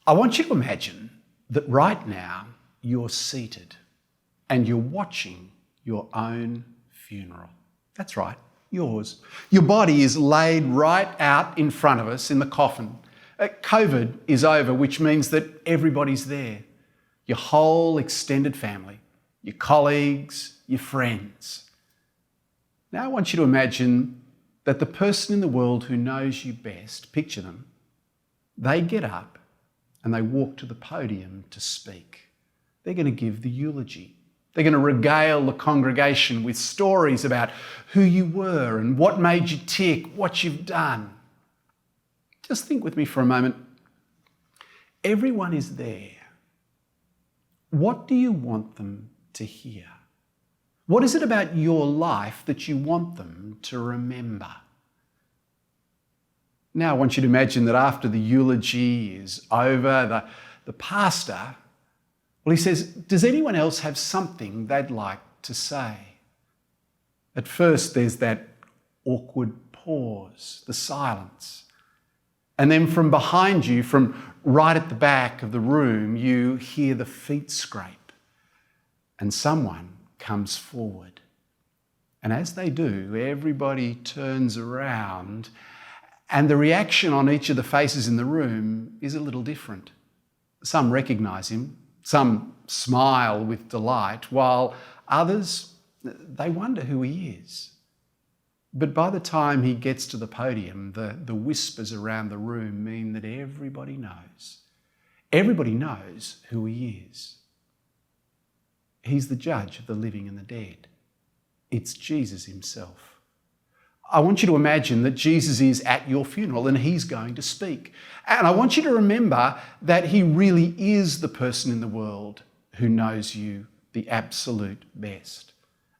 I want you to imagine that right now you're seated and you're watching your own funeral. That's right, yours. Your body is laid right out in front of us in the coffin. COVID is over, which means that everybody's there. Your whole extended family, your colleagues, your friends. Now I want you to imagine that the person in the world who knows you best, picture them, they get up and they walk to the podium to speak. They're going to give the eulogy. They're going to regale the congregation with stories about who you were and what made you tick, what you've done. Just think with me for a moment. Everyone is there. What do you want them to hear? What is it about your life that you want them to remember? Now I want you to imagine that after the eulogy is over, the pastor, well, he says, does anyone else have something they'd like to say? At first there's that awkward pause, the silence. And then from behind you, from right at the back of the room, you hear the feet scrape and someone comes forward. And as they do, everybody turns around and the reaction on each of the faces in the room is a little different. Some recognise him, some smile with delight, while others, they wonder who he is. But by the time he gets to the podium, the whispers around the room mean that everybody knows. Everybody knows who he is. He's the judge of the living and the dead. It's Jesus himself. I want you to imagine that Jesus is at your funeral and he's going to speak. And I want you to remember that he really is the person in the world who knows you the absolute best.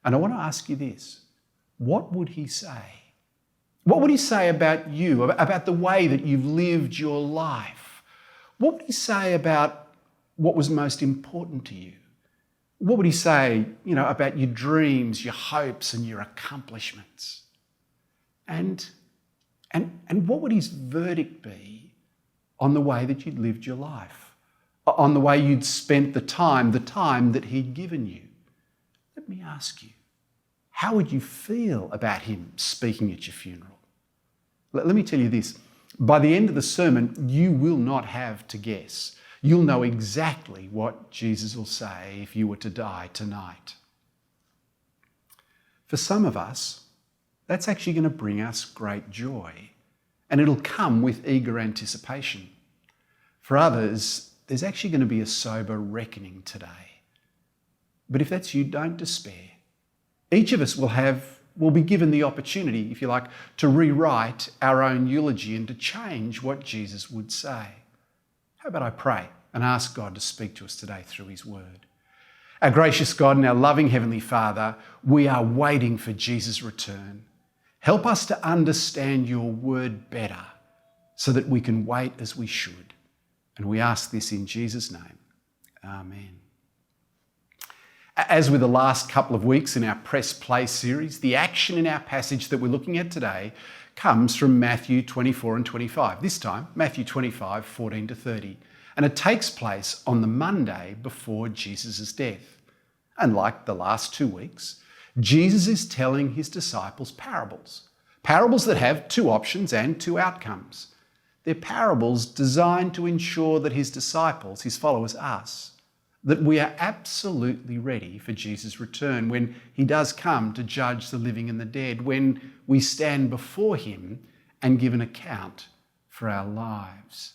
And I want to ask you this. What would he say? What would he say about you, about the way that you've lived your life? What would he say about what was most important to you? What would he say, about your dreams, your hopes and your accomplishments? And what would his verdict be on the way that you'd lived your life, on the way you'd spent the time that he'd given you? Let me ask you, how would you feel about him speaking at your funeral? Let me tell you this, by the end of the sermon, you will not have to guess. You'll know exactly what Jesus will say if you were to die tonight. For some of us, that's actually going to bring us great joy, and it'll come with eager anticipation. For others, there's actually going to be a sober reckoning today. But if that's you, don't despair. Each of us will be given the opportunity, if you like, to rewrite our own eulogy and to change what Jesus would say. How about I pray and ask God to speak to us today through his word? Our gracious God and our loving Heavenly Father, we are waiting for Jesus' return. Help us to understand your word better so that we can wait as we should. And we ask this in Jesus' name. Amen. As with the last couple of weeks in our Press Play series, the action in our passage that we're looking at today comes from Matthew 24 and 25. This time, Matthew 25, 14 to 30. And it takes place on the Monday before Jesus' death. And like the last 2 weeks, Jesus is telling his disciples parables. Parables that have 2 options and 2 outcomes. They're parables designed to ensure that his disciples, his followers, us, that we are absolutely ready for Jesus' return when he does come to judge the living and the dead, when we stand before him and give an account for our lives.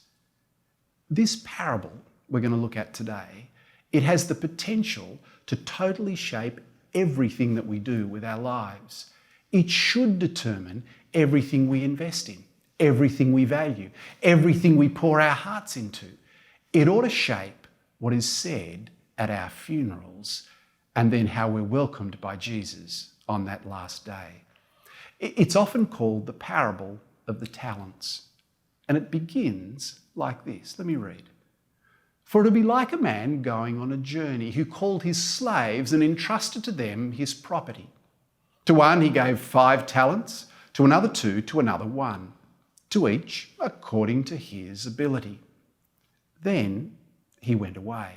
This parable we're going to look at today, it has the potential to totally shape everything that we do with our lives. It should determine everything we invest in, everything we value, everything we pour our hearts into. It ought to shape what is said at our funerals and then how we're welcomed by Jesus on that last day. It's often called the parable of the talents, and it begins like this. Let me read. For it would be like a man going on a journey who called his slaves and entrusted to them his property. To one he gave 5 talents, to another 2, to another 1, to each according to his ability. Then he went away.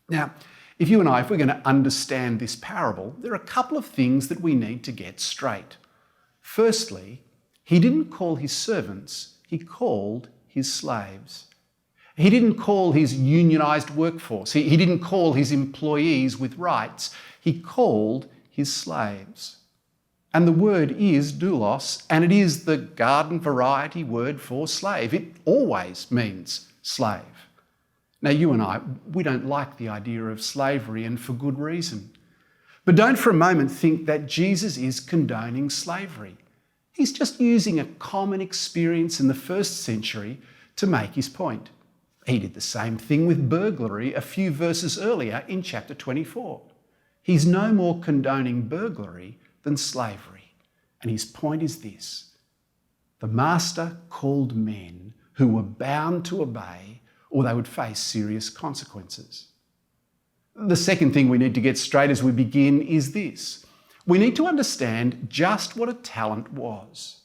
Now, if we're going to understand this parable, there are a couple of things that we need to get straight. Firstly, he didn't call his servants, he called his slaves. He didn't call his unionised workforce. He didn't call his employees with rights. He called his slaves. And the word is doulos, and it is the garden variety word for slave. It always means slave. Now, you and I, we don't like the idea of slavery, and for good reason. But don't for a moment think that Jesus is condoning slavery. He's just using a common experience in the first century to make his point. He did the same thing with burglary a few verses earlier in chapter 24. He's no more condoning burglary than slavery. And his point is this: the master called men who were bound to obey, or they would face serious consequences. The second thing we need to get straight as we begin is this: we need to understand just what a talent was.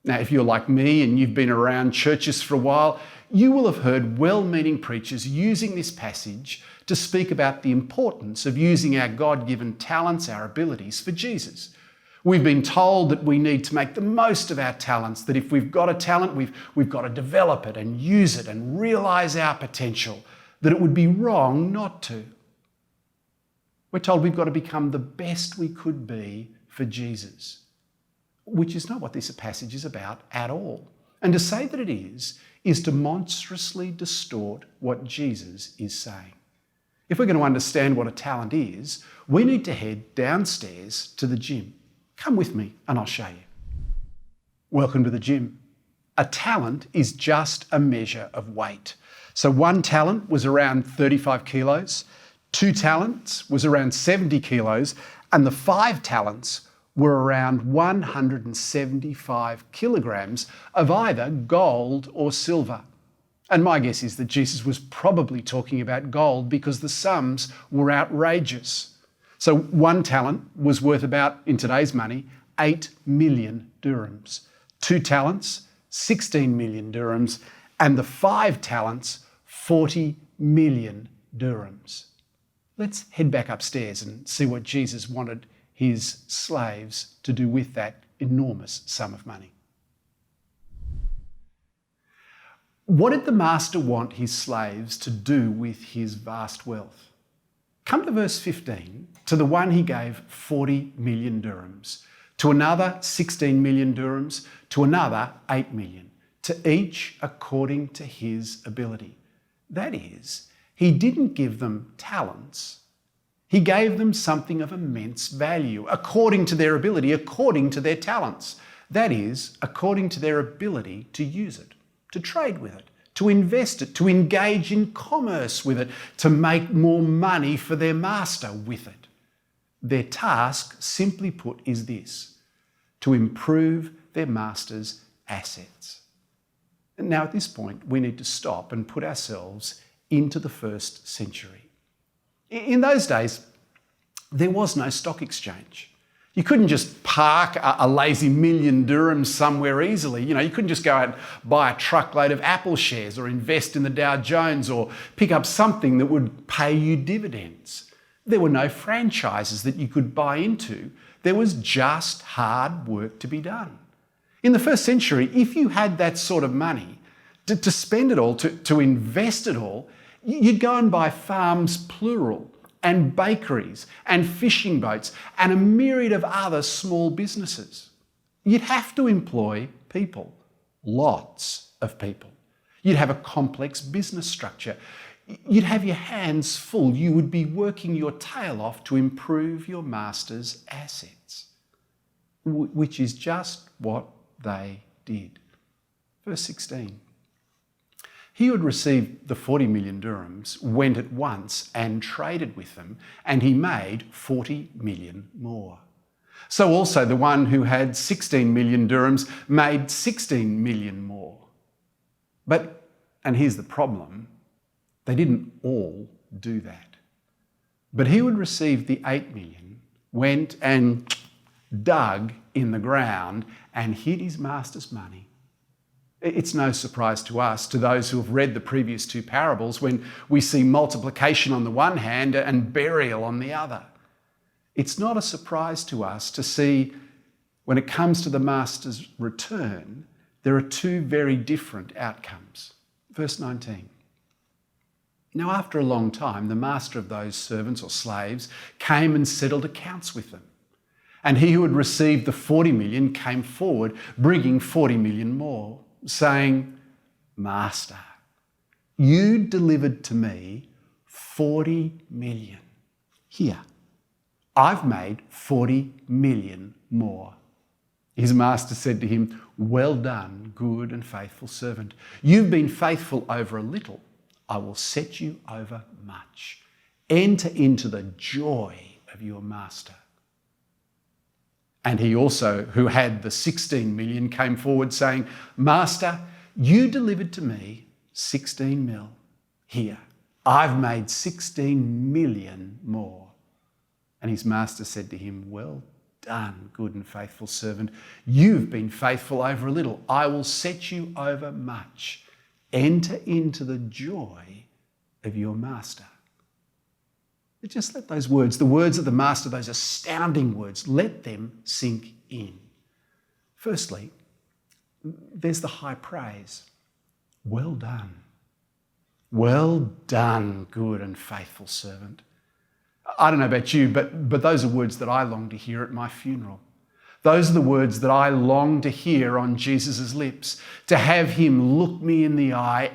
Now, if you're like me and you've been around churches for a while, you will have heard well-meaning preachers using this passage to speak about the importance of using our God-given talents, our abilities, for Jesus. We've been told that we need to make the most of our talents, that if we've got a talent, we've got to develop it and use it and realise our potential, that it would be wrong not to. We're told we've got to become the best we could be for Jesus, which is not what this passage is about at all. And to say that it is to monstrously distort what Jesus is saying. If we're going to understand what a talent is, we need to head downstairs to the gym. Come with me and I'll show you. Welcome to the gym. A talent is just a measure of weight. So 1 talent was around 35 kilos, 2 talents was around 70 kilos, and the 5 talents were around 175 kilograms of either gold or silver. And my guess is that Jesus was probably talking about gold because the sums were outrageous. So 1 talent was worth about, in today's money, 8 million dirhams. 2 talents, 16 million dirhams, and the 5 talents, 40 million dirhams. Let's head back upstairs and see what Jesus wanted his slaves to do with that enormous sum of money. What did the master want his slaves to do with his vast wealth? Come to verse 15. To the one he gave 40 million dirhams, to another 16 million dirhams, to another 8 million, to each according to his ability. That is, he didn't give them talents. He gave them something of immense value, according to their ability, according to their talents. That is, according to their ability to use it, to trade with it, to invest it, to engage in commerce with it, to make more money for their master with it. Their task, simply put, is this: to improve their master's assets. Now, at this point, we need to stop and put ourselves into the first century. In those days, there was no stock exchange. You couldn't just park a lazy million dirhams somewhere easily. You couldn't just go out and buy a truckload of Apple shares or invest in the Dow Jones or pick up something that would pay you dividends. There were no franchises that you could buy into. There was just hard work to be done. In the first century, if you had that sort of money to spend it all, to invest it all, you'd go and buy farms, plural, and bakeries, and fishing boats, and a myriad of other small businesses. You'd have to employ people, lots of people. You'd have a complex business structure. You'd have your hands full. You would be working your tail off to improve your master's assets, which is just what they did. Verse 16. He who had received the 40 million dirhams went at once and traded with them, and he made 40 million more. So also the one who had 16 million dirhams made 16 million more. But, and here's the problem, they didn't all do that. But he who had received the 8 million went and dug in the ground and hid his master's money. It's no surprise to us, to those who have read the previous two parables, when we see multiplication on the one hand and burial on the other. It's not a surprise to us to see, when it comes to the master's return, there are two very different outcomes. Verse 19. Now, after a long time, the master of those servants or slaves came and settled accounts with them. And he who had received the 40 million came forward, bringing 40 million more, saying, Master, you delivered to me 40 million. Here, I've made 40 million more. His master said to him, Well done, good and faithful servant. You've been faithful over a little. I will set you over much. Enter into the joy of your master. And he also, who had the 16 million, came forward saying, Master, you delivered to me 16 mil. Here, I've made 16 million more. And his master said to him, Well done, good and faithful servant. You've been faithful over a little. I will set you over much. Enter into the joy of your master. Just let those words, the words of the master, those astounding words, let them sink in. Firstly, there's the high praise. Well done. Well done, good and faithful servant. I don't know about you, but those are words that I long to hear at my funeral. Those are the words that I long to hear on Jesus' lips, to have him look me in the eye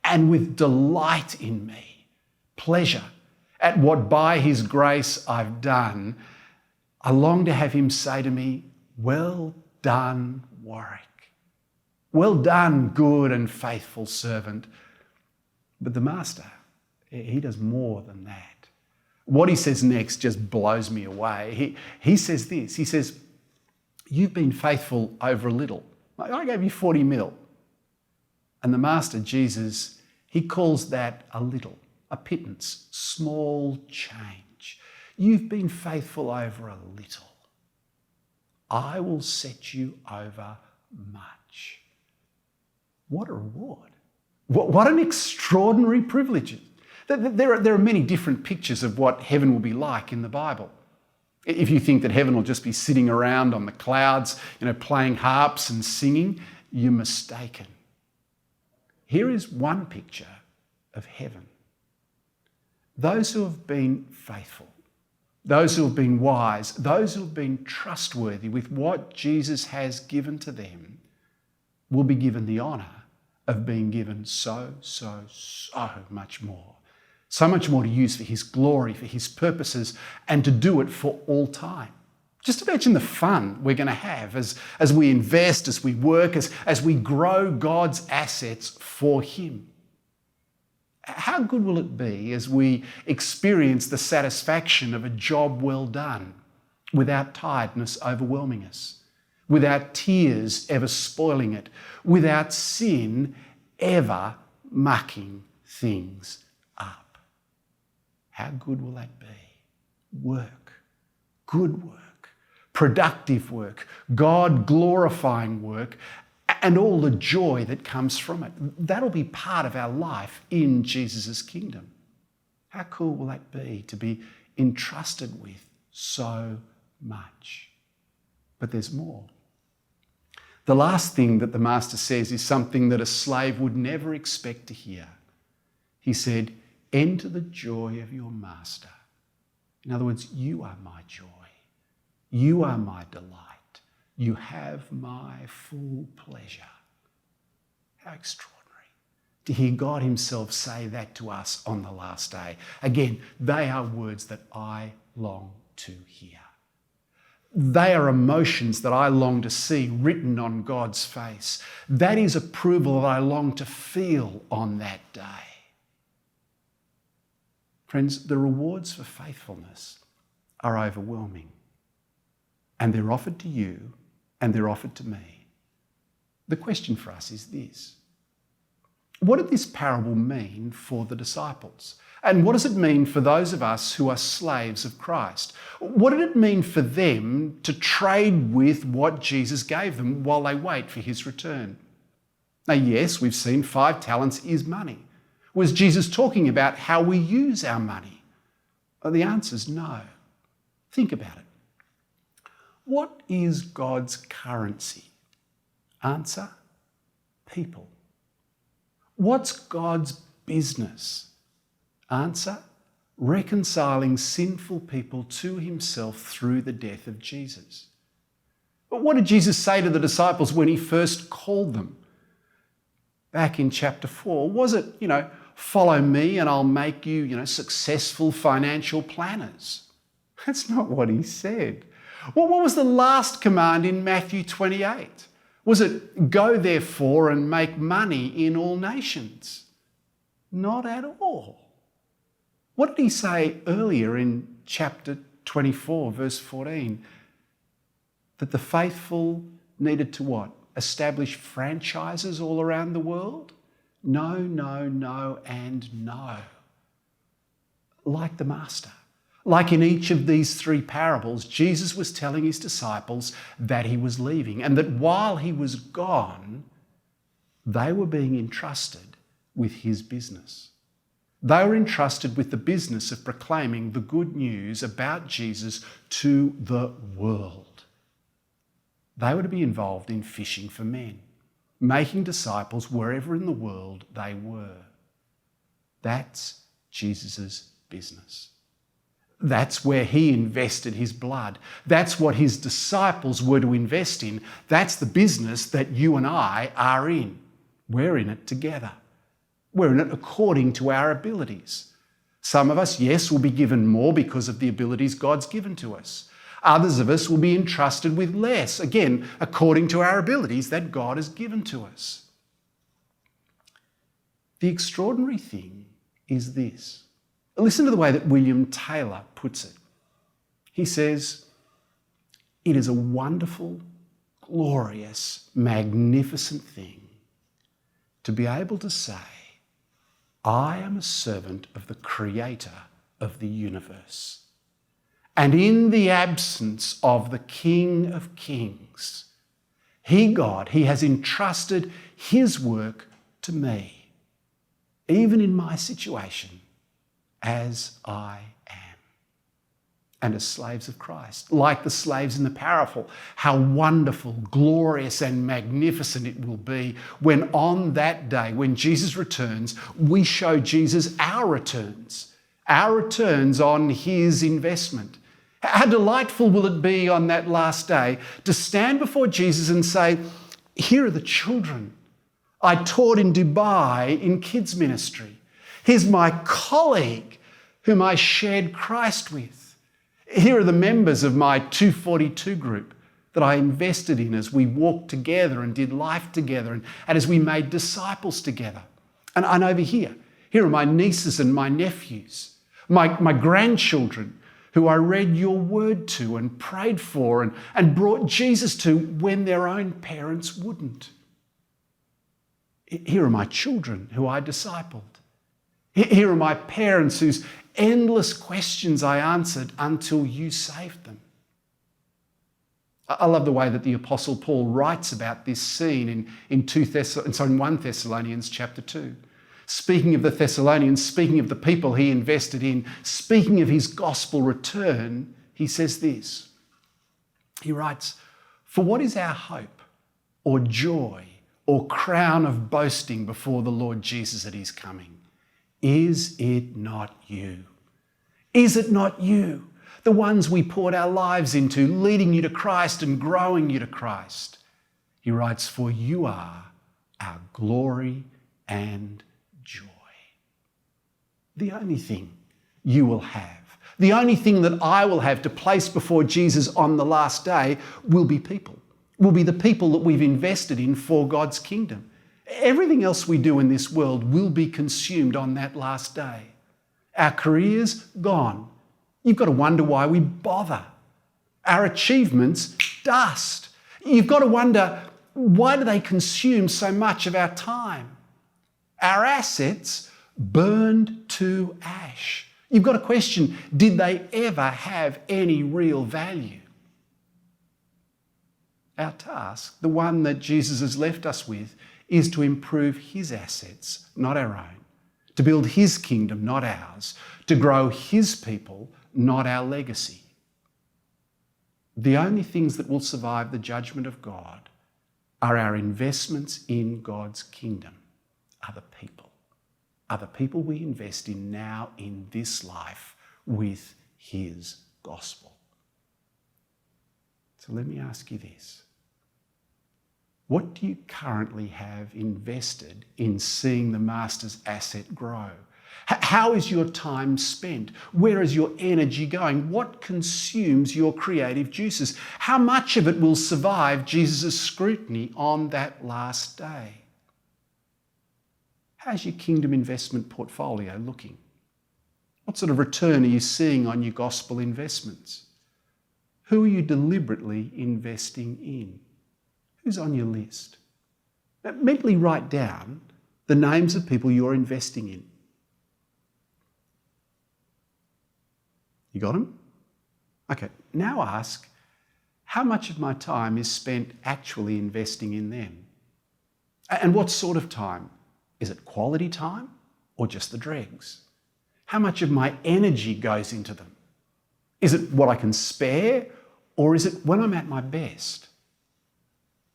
and with delight in me, pleasure at what by his grace I've done. I long to have him say to me, Well done, Warwick. Well done, good and faithful servant. But the master, he does more than that. What he says next just blows me away. He says this, he says, You've been faithful over a little. I gave you 40 mil. And the master, Jesus, he calls that a little, a pittance, small change. You've been faithful over a little. I will set you over much. What a reward. What an extraordinary privilege. There are many different pictures of what heaven will be like in the Bible. If you think that heaven will just be sitting around on the clouds, playing harps and singing, you're mistaken. Here is one picture of heaven. Those who have been faithful, those who have been wise, those who have been trustworthy with what Jesus has given to them will be given the honour of being given so much more. So much more to use for his glory, for his purposes, and to do it for all time. Just imagine the fun we're going to have as we invest, as we work, as we grow God's assets for him. How good will it be as we experience the satisfaction of a job well done, without tiredness overwhelming us, without tears ever spoiling it, without sin ever mucking things up? How good will that be? Work, good work, productive work, God-glorifying work, and all the joy that comes from it. That'll be part of our life in Jesus' kingdom. How cool will that be, to be entrusted with so much? But there's more. The last thing that the master says is something that a slave would never expect to hear. He said, Enter the joy of your master. In other words, you are my joy. You are my delight. You have my full pleasure. How extraordinary to hear God himself say that to us on the last day. Again, they are words that I long to hear. They are emotions that I long to see written on God's face. That is approval that I long to feel on that day. Friends, the rewards for faithfulness are overwhelming. And they're offered to you and they're offered to me. The question for us is this: what did this parable mean for the disciples? And what does it mean for those of us who are slaves of Christ? What did it mean for them to trade with what Jesus gave them while they wait for his return? Now, yes, we've seen 5 talents is money. Was Jesus talking about how we use our money? Well, the answer is no. Think about it. What is God's currency? Answer, people. What's God's business? Answer, reconciling sinful people to himself through the death of Jesus. But what did Jesus say to the disciples when he first called them? Back in chapter 4, was it, follow me and I'll make you, successful financial planners? That's not what he said. Well, what was the last command in Matthew 28? Was it go therefore and make money in all nations? Not at all. What did he say earlier in chapter 24, verse 14? That the faithful needed to what? Establish franchises all around the world? No, no, no, and no. Like the Master. Like in each of these 3 parables, Jesus was telling his disciples that he was leaving and that while he was gone, they were being entrusted with his business. They were entrusted with the business of proclaiming the good news about Jesus to the world. They were to be involved in fishing for men, making disciples wherever in the world they were. That's Jesus' business. That's where he invested his blood. That's what his disciples were to invest in. That's the business that you and I are in. We're in it together. We're in it according to our abilities. Some of us, yes, will be given more because of the abilities God's given to us. Others of us will be entrusted with less, again, according to our abilities that God has given to us. The extraordinary thing is this. Listen to the way that William Taylor puts it. He says, it is a wonderful, glorious, magnificent thing to be able to say, I am a servant of the Creator of the universe. And in the absence of the King of Kings, He, God, He has entrusted His work to me, even in my situation, as I am. And as slaves of Christ, like the slaves in the parable, how wonderful, glorious and magnificent it will be when on that day, when Jesus returns, we show Jesus our returns on His investment. How delightful will it be on that last day to stand before Jesus and say, here are the children I taught in Dubai in kids ministry. Here's my colleague whom I shared Christ with. Here are the members of my 242 group that I invested in as we walked together and did life together and as we made disciples together. And over here are my nieces and my nephews, my grandchildren who I read your word to and prayed for and brought Jesus to when their own parents wouldn't. Here are my children who I discipled. Here are my parents whose endless questions I answered until you saved them. I love the way that the Apostle Paul writes about this scene in 1 Thessalonians chapter 2. Speaking of the Thessalonians, speaking of the people he invested in, speaking of his gospel return, he says this. He writes, "For what is our hope or joy or crown of boasting before the Lord Jesus at his coming? Is it not you? Is it not you, the ones we poured our lives into, leading you to Christ and growing you to Christ?" He writes, "For you are our glory and joy." The only thing you will have, the only thing that I will have to place before Jesus on the last day will be people, will be the people that we've invested in for God's kingdom. Everything else we do in this world will be consumed on that last day. Our careers, gone. You've got to wonder why we bother. Our achievements, dust. You've got to wonder, why do they consume so much of our time? Our assets, burned to ash. You've got to question, did they ever have any real value? Our task, the one that Jesus has left us with, is to improve his assets, not our own, to build his kingdom, not ours, to grow his people, not our legacy. The only things that will survive the judgment of God are our investments in God's kingdom, other people we invest in now in this life with his gospel. So let me ask you this. What do you currently have invested in seeing the Master's asset grow? How is your time spent? Where is your energy going? What consumes your creative juices? How much of it will survive Jesus' scrutiny on that last day? How's your kingdom investment portfolio looking? What sort of return are you seeing on your gospel investments? Who are you deliberately investing in? Who's on your list? Now, mentally write down the names of people you're investing in. You got them? Okay, now ask, how much of my time is spent actually investing in them? And what sort of time? Is it quality time or just the dregs? How much of my energy goes into them? Is it what I can spare or is it when I'm at my best?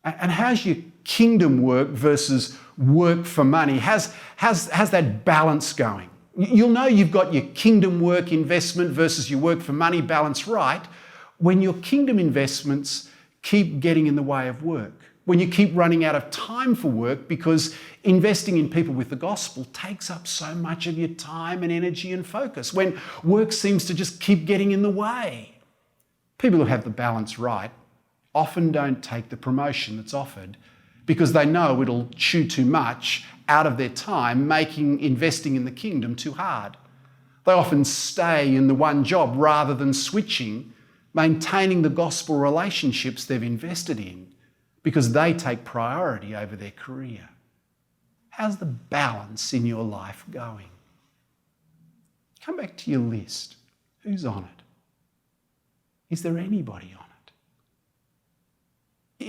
And how's your kingdom work versus work for money? How's that balance going? You'll know you've got your kingdom work investment versus your work for money balance right when your kingdom investments keep getting in the way of work, when you keep running out of time for work because investing in people with the gospel takes up so much of your time and energy and focus, when work seems to just keep getting in the way. People who have the balance right often don't take the promotion that's offered because they know it'll chew too much out of their time, making investing in the kingdom too hard. They often stay in the one job rather than switching, maintaining the gospel relationships they've invested in because they take priority over their career. How's the balance in your life going? Come back to your list. Who's on it? Is there anybody on it?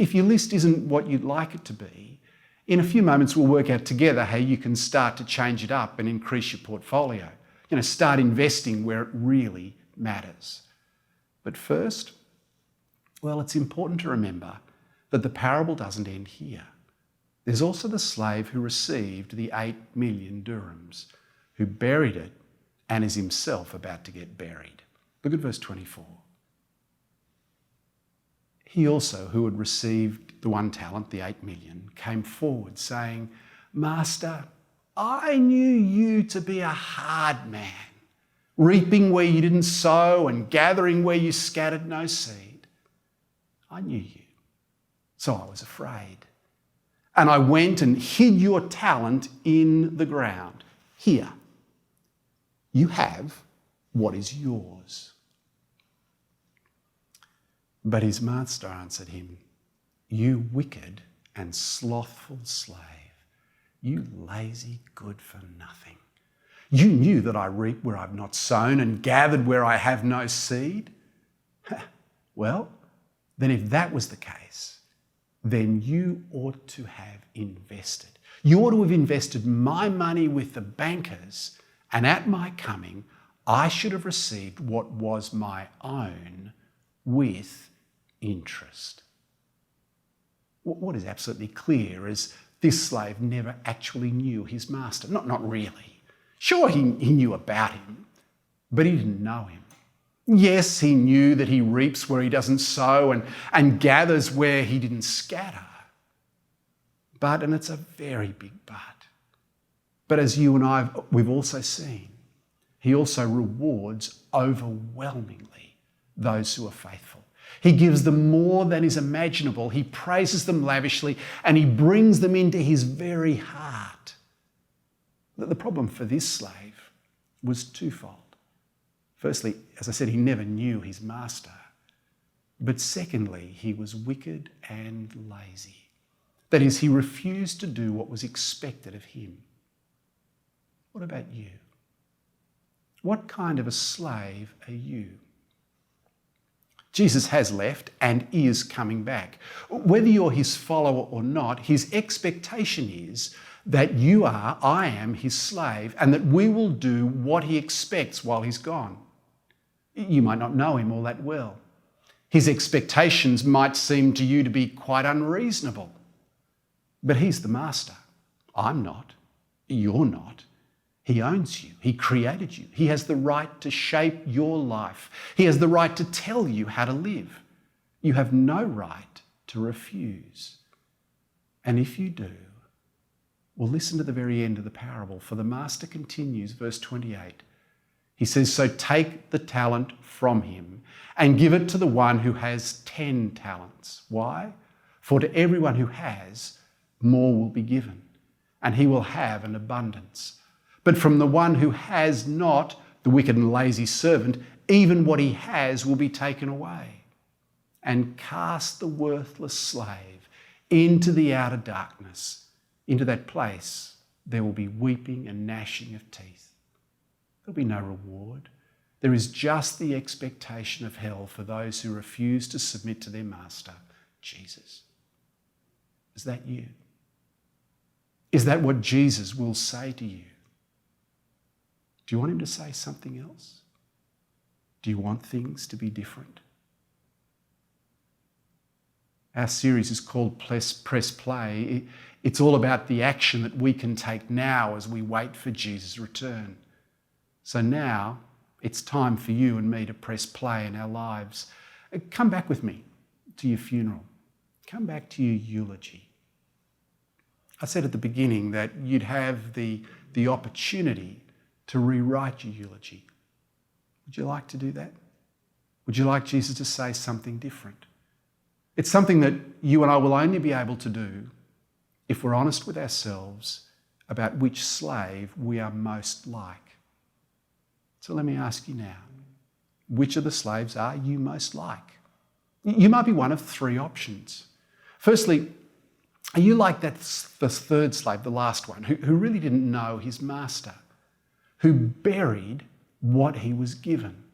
If your list isn't what you'd like it to be, in a few moments we'll work out together how you can start to change it up and increase your portfolio. Start investing where it really matters. But first, well, it's important to remember that the parable doesn't end here. There's also the slave who received the 8 million dirhams, who buried it and is himself about to get buried. Look at verse 24. He also, who had received the 1 talent, the 8 million, came forward saying, "Master, I knew you to be a hard man, reaping where you didn't sow and gathering where you scattered no seed. I knew you, so I was afraid. And I went and hid your talent in the ground. Here, you have what is yours." But his master answered him, "You wicked and slothful slave, you lazy good for nothing. You knew that I reap where I've not sown and gathered where I have no seed. Well, then if that was the case, then you ought to have invested. You ought to have invested my money with the bankers, and at my coming, I should have received what was my own with interest." What is absolutely clear is this slave never actually knew his master. Not really. Sure, he knew about him, but he didn't know him. Yes, he knew that he reaps where he doesn't sow and gathers where he didn't scatter. But, and it's a very big but as you and we've also seen, he also rewards overwhelmingly those who are faithful. He gives them more than is imaginable. He praises them lavishly and he brings them into his very heart. The problem for this slave was twofold. Firstly, as I said, he never knew his master. But secondly, he was wicked and lazy. That is, he refused to do what was expected of him. What about you? What kind of a slave are you? Jesus has left and is coming back. Whether you're his follower or not, his expectation is that I am his slave, and that we will do what he expects while he's gone. You might not know him all that well. His expectations might seem to you to be quite unreasonable. But he's the master. I'm not. You're not. He owns you. He created you. He has the right to shape your life. He has the right to tell you how to live. You have no right to refuse. And if you do, well, listen to the very end of the parable, for the master continues, verse 28. He says, "So take the talent from him and give it to the one who has 10 talents. Why? For to everyone who has, more will be given, and he will have an abundance. But from the one who has not, the wicked and lazy servant, even what he has will be taken away. And cast the worthless slave into the outer darkness. Into that place there will be weeping and gnashing of teeth." There'll be no reward. There is just the expectation of hell for those who refuse to submit to their master, Jesus. Is that you? Is that what Jesus will say to you? Do you want him to say something else? Do you want things to be different? Our series is called Press Play. It's all about the action that we can take now as we wait for Jesus' return. So now it's time for you and me to press play in our lives. Come back with me to your funeral. Come back to your eulogy. I said at the beginning that you'd have the opportunity to rewrite your eulogy. Would you like to do that? Would you like Jesus to say something different? It's something that you and I will only be able to do if we're honest with ourselves about which slave we are most like. So let me ask you now, which of the slaves are you most like? You might be one of 3 options. Firstly, are you like the third slave, the last one, who really didn't know his master, who buried what he was given,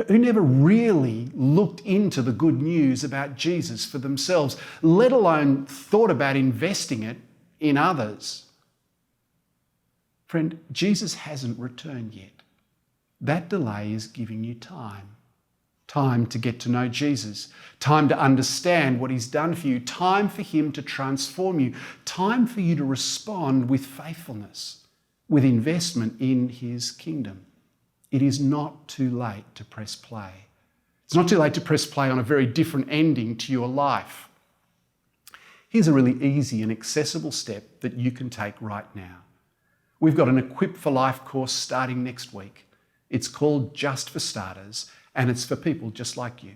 who never really looked into the good news about Jesus for themselves, let alone thought about investing it in others? Friend, Jesus hasn't returned yet. That delay is giving you time. Time to get to know Jesus, time to understand what he's done for you, time for him to transform you, time for you to respond with faithfulness, with investment in his kingdom. It is not too late to press play. It's not too late to press play on a very different ending to your life. Here's a really easy and accessible step that you can take right now. We've got an Equip for Life course starting next week. It's called Just for Starters, and it's for people just like you.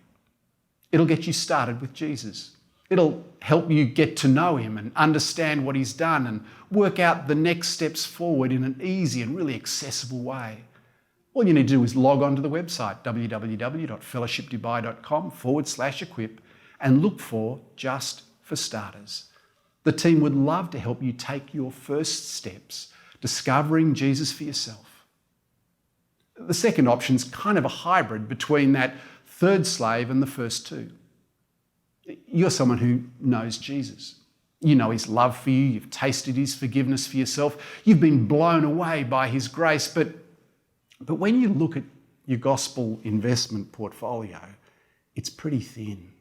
It'll get you started with Jesus. It'll help you get to know him and understand what he's done and work out the next steps forward in an easy and really accessible way. All you need to do is log on to the website, www.fellowshipdubai.com/equip, and look for Just for Starters. The team would love to help you take your first steps, discovering Jesus for yourself. The second option is kind of a hybrid between that third slave and the first 2. You're someone who knows Jesus. You know his love for you. You've tasted his forgiveness for yourself. You've been blown away by his grace. But when you look at your gospel investment portfolio, it's pretty thin.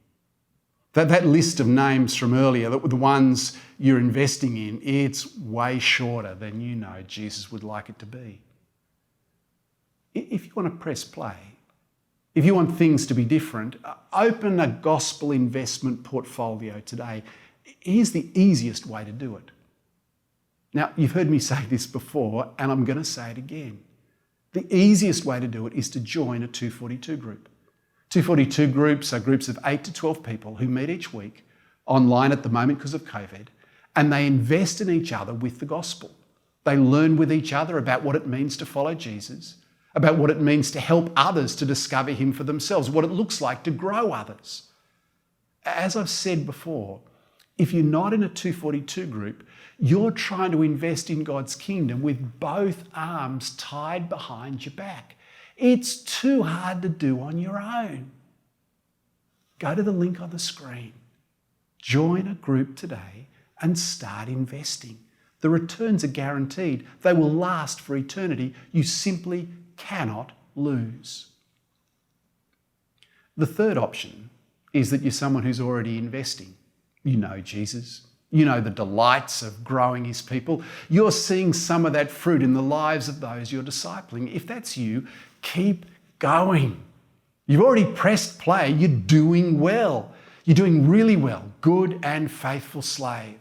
That list of names from earlier, the ones you're investing in, it's way shorter than you know Jesus would like it to be. If you want to press play, if you want things to be different, open a gospel investment portfolio today. Here's the easiest way to do it. Now, you've heard me say this before, and I'm going to say it again. The easiest way to do it is to join a 242 group. 242 groups are groups of 8 to 12 people who meet each week online at the moment because of COVID, and they invest in each other with the gospel. They learn with each other about what it means to follow Jesus, about what it means to help others to discover him for themselves, what it looks like to grow others. As I've said before, if you're not in a 242 group, you're trying to invest in God's kingdom with both arms tied behind your back. It's too hard to do on your own. Go to the link on the screen. Join a group today and start investing. The returns are guaranteed. They will last for eternity. You simply cannot lose. The third option is that you're someone who's already investing. You know Jesus. You know the delights of growing his people. You're seeing some of that fruit in the lives of those you're discipling. If that's you, keep going. You've already pressed play. You're doing well. You're doing really well. Good and faithful slave.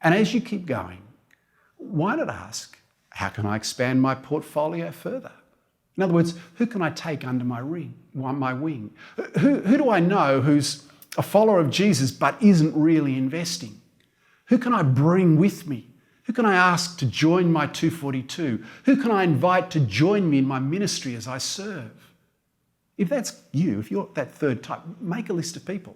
And as you keep going, why not ask, how can I expand my portfolio further? In other words, who can I take under my wing? Who do I know who's a follower of Jesus but isn't really investing? Who can I bring with me? Who can I ask to join my 242? Who can I invite to join me in my ministry as I serve? If that's you, if you're that third type, make a list of people.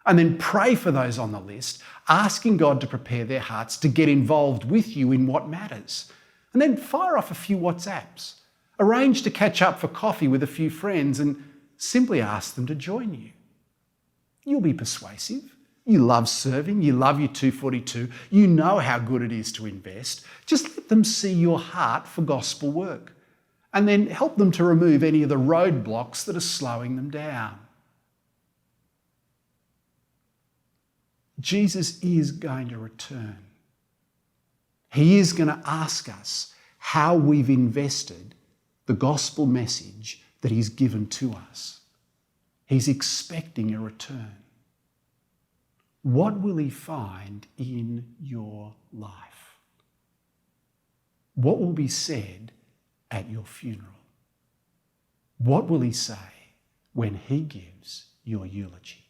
And then pray for those on the list, asking God to prepare their hearts to get involved with you in what matters. And then fire off a few WhatsApps. Arrange to catch up for coffee with a few friends and simply ask them to join you. You'll be persuasive. You love serving. You love your 242. You know how good it is to invest. Just let them see your heart for gospel work. And then help them to remove any of the roadblocks that are slowing them down. Jesus is going to return. He is going to ask us how we've invested the gospel message that he's given to us. He's expecting a return. What will he find in your life? What will be said at your funeral? What will he say when he gives your eulogy?